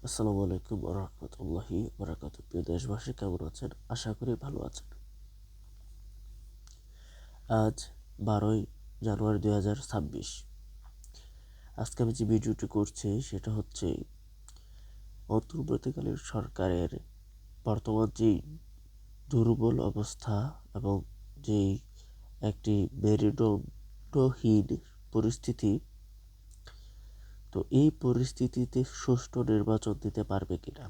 আসসালামু আলাইকুম ওয়া রাহমাতুল্লাহি ওয়া বারাকাতুহু। প্রিয় দেশবাসী, কেমন আছেন? আশা করি ভালো আছেন। আজ 12ই জানুয়ারি 2026। আজকে আমি যে ভিডিওটি করছি সেটা হচ্ছে অন্তর্বর্তীকালীন সরকারের বর্তমান যেই দুর্বল অবস্থা এবং যেই একটি মেরুদণ্ডহীন পরিস্থিতি, তো এই পরিস্থিতিতে সুষ্ঠু নির্বাচন দিতে পারবে কিনা।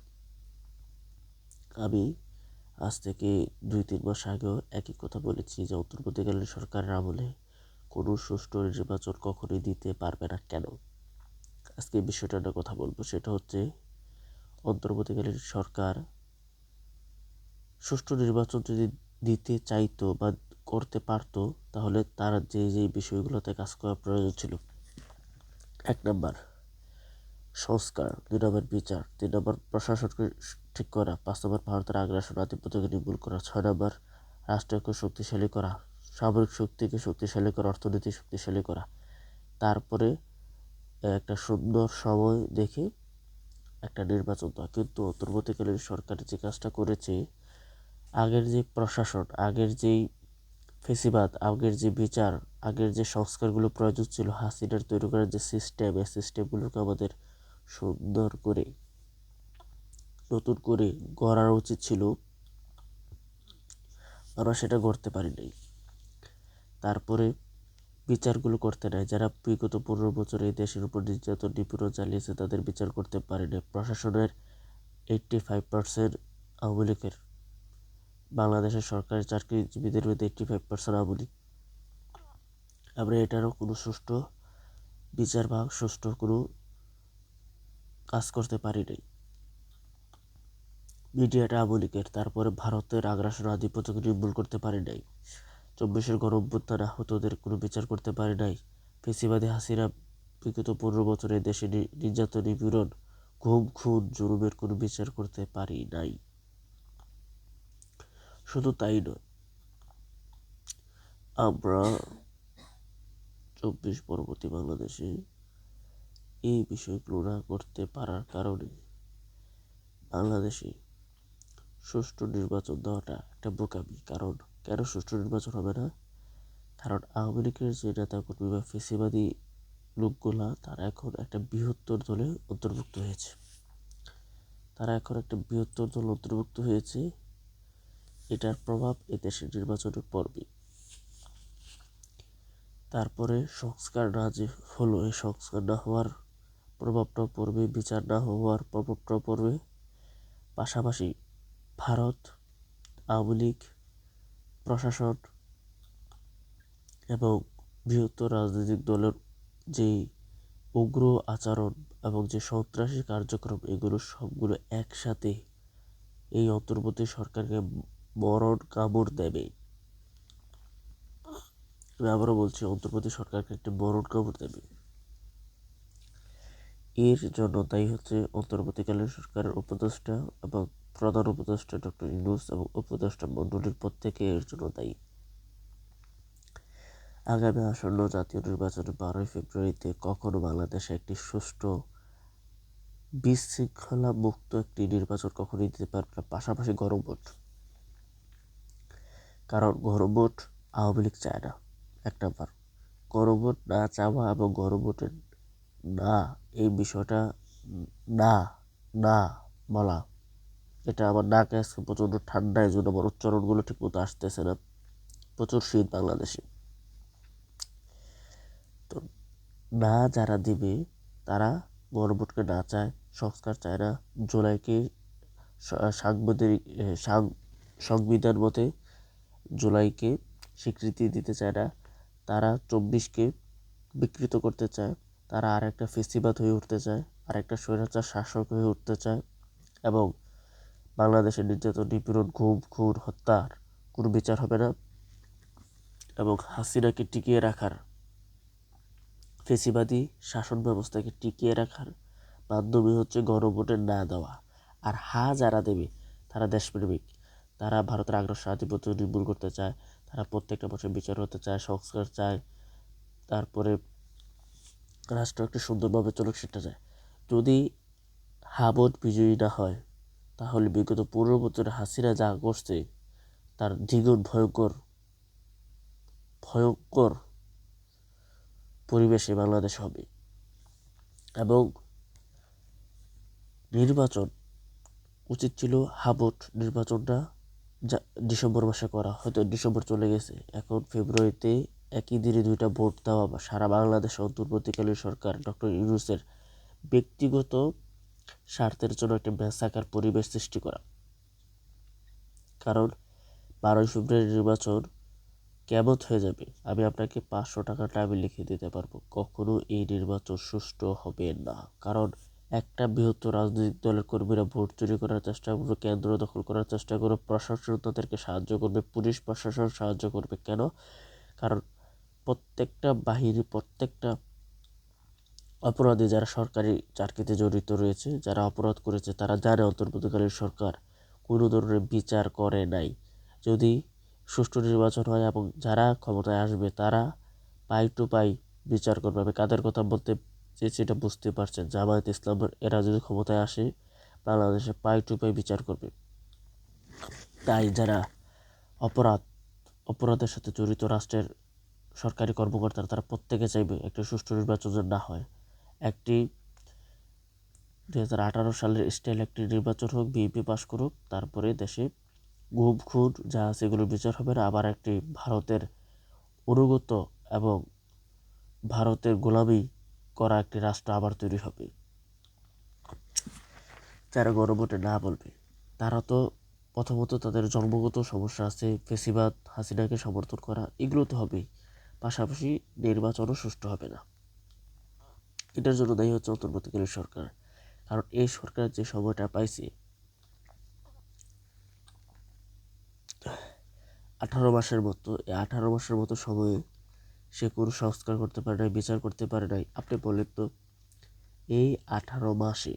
আমি আজ থেকে 2-3 মাস আগেও একই কথা বলেছি যে অন্তর্বর্তীকালীন সরকারের আমলে কোনো সুষ্ঠু নির্বাচন কখনোই দিতে পারবে না। কেন? আজকে এই বিষয়টা নিয়ে কথা বলবো। সেটা হচ্ছে অন্তর্বর্তীকালীন সরকার সুষ্ঠু নির্বাচন যদি দিতে চাইতো বা করতে পারতো, তাহলে তার যে বিষয়গুলোতে কাজ করা প্রয়োজন ছিল: 1 নম্বর সংস্কার, 2 নম্বর বিচার, 3 নম্বর প্রশাসনকে ঠিক করা, 5 নম্বর ভারতের আগ্রাসন আধিপত্যকে নির্মূল করা, 6 নম্বর রাষ্ট্রকে শক্তিশালী করা, সামরিক শক্তিকে শক্তিশালী করা, অর্থনীতি শক্তিশালী করা। তারপরে একটা সুন্দর সময় দেখে একটা নির্বাচন দেওয়া। কিন্তু অন্তর্বর্তীকালীন সরকার যে কাজটা করেছে, আগের যে প্রশাসন, আগের যেই ফেসিবাদ, আগের যে বিচার, আগের যে সংস্কারগুলো প্রয়োজন ছিল, হাসিনার তৈরি করার যে সিস্টেম, এই সিস্টেমগুলোকে আমাদের সুন্দর করে নতুন করে গড়ার উচিত ছিল। আমরা সেটা করতে পারি নাই। তারপরে বিচারগুলো করতে নাই। যারা বিগত 15 বছর এই দেশের উপর নির্যাতন নিপীড়ন চালিয়েছে তাদের বিচার করতে পারি নাই। প্রশাসনের 85% আওয়ামী লীগের। বাংলাদেশের সরকারি চাকরিজীবীদের মধ্যে 85% আওয়ামী লীগ। আমরা এটারও কোনো সুষ্ঠু বিচার বা সুষ্ঠু কোনো কাজ করতে পারি নাই। মিডিয়াটা আওয়ামী লীগের। তারপরে ভারতের আগ্রাসন আধিপত্যকে নির্মূল করতে পারি নাই। 24-এর গণঅভ্যুত্থান আহতদের কোনো বিচার করতে পারি নাই। ফেসিবাদী হাসিনা বিগত 15 বছরে দেশে নির্যাতন নিপীড়ন, গুম খুন জুলুমের কোনো বিচার করতে পারি নাই। শুধু তাই নয়, আমরা 24 পরবর্তী বাংলাদেশে এই বিষয়গুলো না করতে পারার কারণে বাংলাদেশে সুষ্ঠু নির্বাচন দেওয়াটা একটা বোকামি। কারণ কেন সুষ্ঠু নির্বাচন হবে না? কারণ আওয়ামী লীগের যে নেতাকর্মী বা ফেসিবাদী লোকগুলা, তারা এখন একটা বৃহত্তর দলে অন্তর্ভুক্ত হয়েছে। এটার প্রভাব এদেশের নির্বাচনে পড়বে। তারপরে সংস্কার না যে হলো, এই সংস্কার না হওয়ার প্রভাবটাও পড়বে, বিচার না হওয়ার প্রভাবটাও পড়বে। পাশাপাশি ভারত, আওয়ামী লীগ, প্রশাসন এবং বৃহত্তর রাজনৈতিক দলের যেই উগ্র আচরণ এবং যে সন্ত্রাসী কার্যক্রম, এগুলো সবগুলো একসাথে এই অন্তর্বর্তী সরকারকে মরণ কামড় দেবে। আমি আবারও বলছি, অন্তর্বর্তী সরকারকে একটি মরণ কামড় দেবে। এর জন্য দায়ী হচ্ছে অন্তর্বর্তীকালীন সরকারের উপদেষ্টা এবং প্রধান উপদেষ্টা ডক্টর ইউনূস এবং উপদেষ্টা মণ্ডলীর প্রত্যেকে এর জন্য দায়ী। আগামী আসন্ন জাতীয় নির্বাচনে 12ই ফেব্রুয়ারিতে কখনো বাংলাদেশে একটি সুষ্ঠু বিশৃঙ্খলা মুক্ত একটি নির্বাচন কখনোই দিতে পারবে না। পাশাপাশি গণভোট, কারণ গণভোট আওয়ামী লীগ চায় না। 1 নম্বর, গণভোট না চাওয়া এবং গণভোটের না, এই বিষয়টা না না বলা, এটা আমার নাকে আজকে প্রচণ্ড ঠান্ডা, এই জন্য আমার উচ্চারণগুলো ঠিক মতো আসতেছে না। প্রচুর শীত বাংলাদেশে। তো না যারা দিবে, তারা গণভোটকে না চায়, সংস্কার চায় না, জুলাইকে সংবিধান মতে জুলাইকে স্বীকৃতি দিতে চায় না। তারা 24কে বিকৃত করতে চায়। তারা আর একটা ফেসিবাদ হয়ে উঠতে চায়, আর একটা স্বৈরাচার শাসক হয়ে উঠতে চায় এবং বাংলাদেশের নির্যাতন নিপীড়ন, গুম খুন হত্যার কোনো বিচার হবে না এবং হাসিনাকে টিকিয়ে রাখার, ফেসিবাদী শাসন ব্যবস্থাকে টিকিয়ে রাখার মাধ্যমে হচ্ছে গণভোটের না দেওয়া। আর হা যারা দেবে, তারা দেশপ্রেমিক, তারা ভারতের আগ্রাসন আধিপত্য নির্মূল করতে চায়, তারা প্রত্যেকটা মানুষের বিচার হতে চায়, সংস্কার চায়, তারপরে রাষ্ট্র একটু সুন্দরভাবে চলুক সেটা চায়। যদি হাবট বিজয়ী না হয়, তাহলে বিগত 15 বছরে হাসিনা যা করছে তার দ্বিগুণ ভয়ঙ্কর ভয়ঙ্কর পরিবেশে বাংলাদেশ হবে। এবং নির্বাচন উচিত ছিল হাবট নির্বাচনটা ডিসেম্বর মাসে করা, হয়তো ডিসেম্বর চলে গেছে, এখন ফেব্রুয়ারিতে একই দিনে 2টা ভোট দেওয়া বা সারা বাংলাদেশে অন্তর্বর্তীকালীন সরকার ডক্টর ইউনূসের ব্যক্তিগত স্বার্থের জন্য একটা মেসাকার পরিবেশ সৃষ্টি করা। কারণ 12ই ফেব্রুয়ারি নির্বাচন কেমন হয়ে যাবে আমি আপনাকে 500 টাকাটা আমি লিখে দিতে পারবো, কখনো এই নির্বাচন সুষ্ঠু হবে না। কারণ একটা বৃহত্তর রাজনৈতিক দলের কর্মীরা ভোট চুরি করার চেষ্টা করবে, কেন্দ্র দখল করার চেষ্টা করবে, প্রশাসন তাদেরকে সাহায্য করবে, পুলিশ প্রশাসন সাহায্য করবে। কেন? কারণ প্রত্যেকটা বাহিনী, প্রত্যেকটা অপরাধী যারা সরকারি চাকরিতে জড়িত রয়েছে, যারা অপরাধ করেছে, তারা জানে অন্তর্বর্তীকালীন সরকার কোনো ধরনের বিচার করে নাই। যদি সুষ্ঠু নির্বাচন হয় এবং যারা ক্ষমতায় আসবে তারা পাই টু পাই বিচার করবে। আমি কাদের কথা বলতে চেয়েছি এটা বুঝতে পারছেন। জামায়াত ইসলামের এরা যদি ক্ষমতায় আসে বাংলাদেশে পাই টু পাই বিচার করবে। তাই যারা অপরাধের সাথে জড়িত রাষ্ট্রের সরকারি কর্মকর্তারা তারা প্রত্যেকে চাইবে একটা সুষ্ঠু নির্বাচন যেন না হয়। একটি 2018 সালের স্টাইল একটি নির্বাচন হোক, বিএনপি পাশ করুক, তারপরে দেশে গুম খুন যা আছে এগুলোর বিচার হবে না। আবার একটি ভারতের অনুগত এবং ভারতের গোলামি করা একটি রাষ্ট্র আবার তৈরি হবে। যারা গণভোটে না বলবে তারা তো প্রথমত তাদের জন্মগত সমস্যা আছে, ফেসিবাদ হাসিনাকে সমর্থন করা, এগুলো তো হবেই, পাশাপাশি নির্বাচনও সুষ্ঠু হবে না। এটার জন্য দায়ী হচ্ছে অন্তর্বর্তীকালীন সরকার। কারণ এই সরকার যে সময়টা পাইছে 18 মাসের মতো, এই 18 মাসের মতো সময়ে সে কোনো সংস্কার করতে পারে নাই, বিচার করতে পারে নাই। আপনি বলেন তো এই 18 মাসে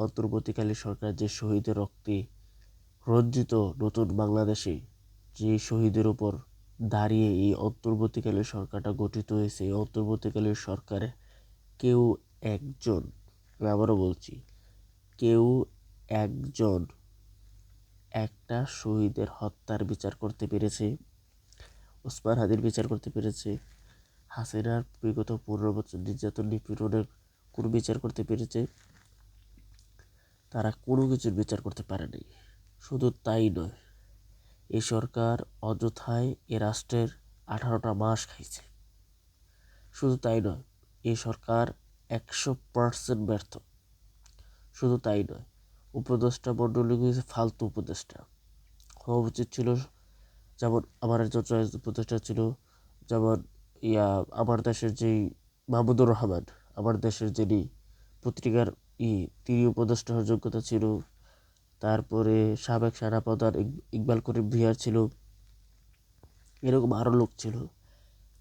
অন্তর্বর্তীকালীন সরকার যে শহীদের রক্তে রঞ্জিত নতুন বাংলাদেশে যে শহীদের উপর দাঁড়িয়ে এই অন্তর্বর্তীকালীন সরকারটা গঠিত হয়েছে, এই অন্তর্বর্তীকালীন সরকারে কেউ একজন, আমি আবারও বলছি, কেউ একজন একটা শহীদের হত্যার বিচার করতে পেরেছে, ওসমান হাদির বিচার করতে পেরেছে, হাসিনার বিগত 15 বছর নির্যাতন নিপীড়নের কোনো বিচার করতে পেরেছে? তারা কোনো কিছুর বিচার করতে পারেনি। শুধু তাই নয়, এই সরকার অযথায় এ রাষ্ট্রের 18টা মাস খাইছে। শুধু তাই নয়, এই সরকার 100% ব্যর্থ। শুধু তাই নয়, উপদেষ্টা মণ্ডলী হয়েছে ফালতু উপদেষ্টা। হওয়া উচিত ছিল যেমন আমার একজন চয়েস উপদেষ্টা ছিল, যেমন আমার দেশের যেই মাহমুদুর রহমান, আমার দেশের যিনি পত্রিকার তিনি উপদেষ্টা হওয়ার যোগ্যতা ছিল। তারপরে সাবেক সেনাপ্রধান ইকবাল করিম ভূঁইয়ার ছিল। এরকম আরও লোক ছিল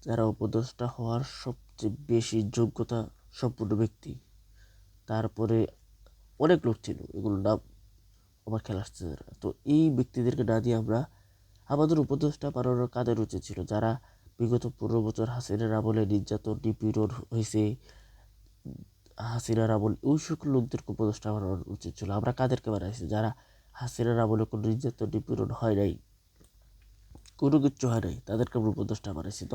যারা উপদেষ্টা হওয়ার সবচেয়ে বেশি যোগ্যতা সম্পূর্ণ ব্যক্তি। তারপরে অনেক লোক ছিল, এগুলোর নাম আমার খেলা আসছে না। তো এই ব্যক্তিদেরকে না দিয়ে আমরা আমাদের উপদেষ্টা বানানোর কাদের উচিত ছিল, যারা বিগত 15 বছর হাসিনার আমলে নির্যাতন নিপীড়ন হয়েছে, হাসিনার আমল, ওই সকল লোকদেরকে উপদেষ্টা বানানোর উচিত ছিল। আমরা কাদেরকে বানাইছি? যারা হাসিনার আমলে কোনো নির্যাতন নিপীড়ন হয় নাই, কোনো কিচ্ছু হয় নাই, তাদেরকে আমরা উপদেষ্টা বানাইছি। তো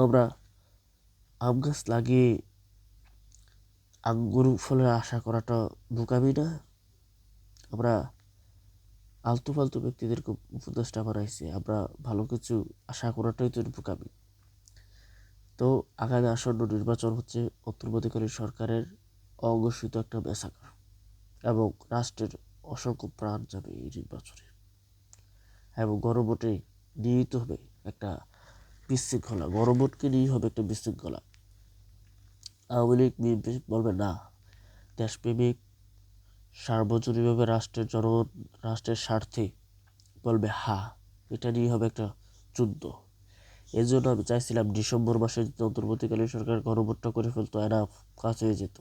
আমরা আম গাছ লাগিয়ে আঙ্গুর ফলের আশা করাটা বোকামি না? আমরা আলতু ফালতু ব্যক্তিদেরকে উপদেষ্টা বানাইছি, আমরা ভালো কিছু আশা করাটাই তো বোকামি। তো আগামী আসন্ন নির্বাচন হচ্ছে অন্তর্বর্তীকালীন সরকারের অঘোষিত একটা মেসাকার এবং রাষ্ট্রের অসংখ্য প্রাণ যাবে এই নির্বাচনে। এবং গণভোটে নিহিত হবে একটা বিশৃঙ্খলা, গণভোটকে নিয়ে হবে একটা বিশৃঙ্খলা। আওয়ামী লীগ বিএনপি বলবে না, দেশপ্রেমিক সার্বজনীনভাবে রাষ্ট্রের স্বার্থে বলবে হা, এটা নিয়ে হবে একটা যুদ্ধ। এই জন্য আমি চাইছিলাম ডিসেম্বর মাসে যদি অন্তর্বর্তীকালীন সরকার গণভোটটা করে ফেলতো, এনাফ কাজ হয়ে যেত।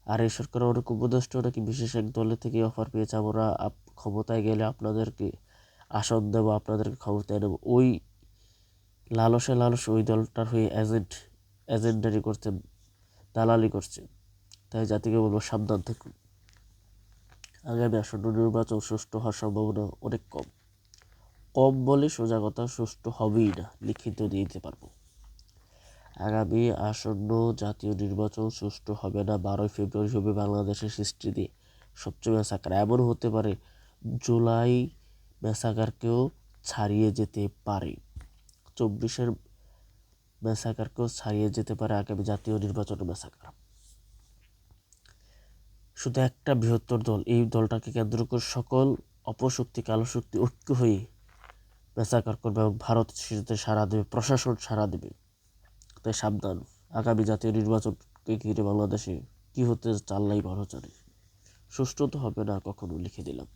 আর এই সরকার অনেক উপদেষ্টা নাকি বিশেষ এক দলের থেকে অফার পেয়েছে, আমরা ক্ষমতায় গেলে আপনাদেরকে আসন দেবো, আপনাদেরকে ক্ষমতায় নেবো। ওই লালসে ওই দলটার হয়ে এজেন্ডারি করছে দালালি করছে। তাই জাতিকে বলবো সাবধান থাকুন। আগামী আসন্ন নির্বাচন সুষ্ঠু হওয়ার সম্ভাবনা অনেক কম। কম বলে সোজা কথা, সুষ্ঠু হবেই না, লিখিত দিয়ে দিতে পারবো। আগামী আসন্ন জাতীয় নির্বাচন সুষ্ঠু হবে না। 12ই ফেব্রুয়ারি হবে বাংলাদেশের হিস্ট্রিতে সবচেয়ে ম্যাসাকার। এমন হতে পারে জুলাই ম্যাসাকারকেও ছাড়িয়ে যেতে পারে, 24-এর ম্যাসাকারকেও ছাড়িয়ে যেতে পারে আগামী জাতীয় নির্বাচনের ম্যাসাকার। শুধু একটা বৃহত্তর দল, এই দলটাকে কেন্দ্র করে সকল অপশক্তি কালো শক্তি ঐক্য হয়ে ম্যাসাকার করবে এবং ভারত সেটাতে সাড়া দেবে, প্রশাসন সাড়া দেবে। তাই সাবধান, আগামী জাতীয় নির্বাচনকে ঘিরে বাংলাদেশে কি হতে চাল্লাই বড় জানে। সুষ্ঠু তো হবে না কখনো, লিখে দিলাম।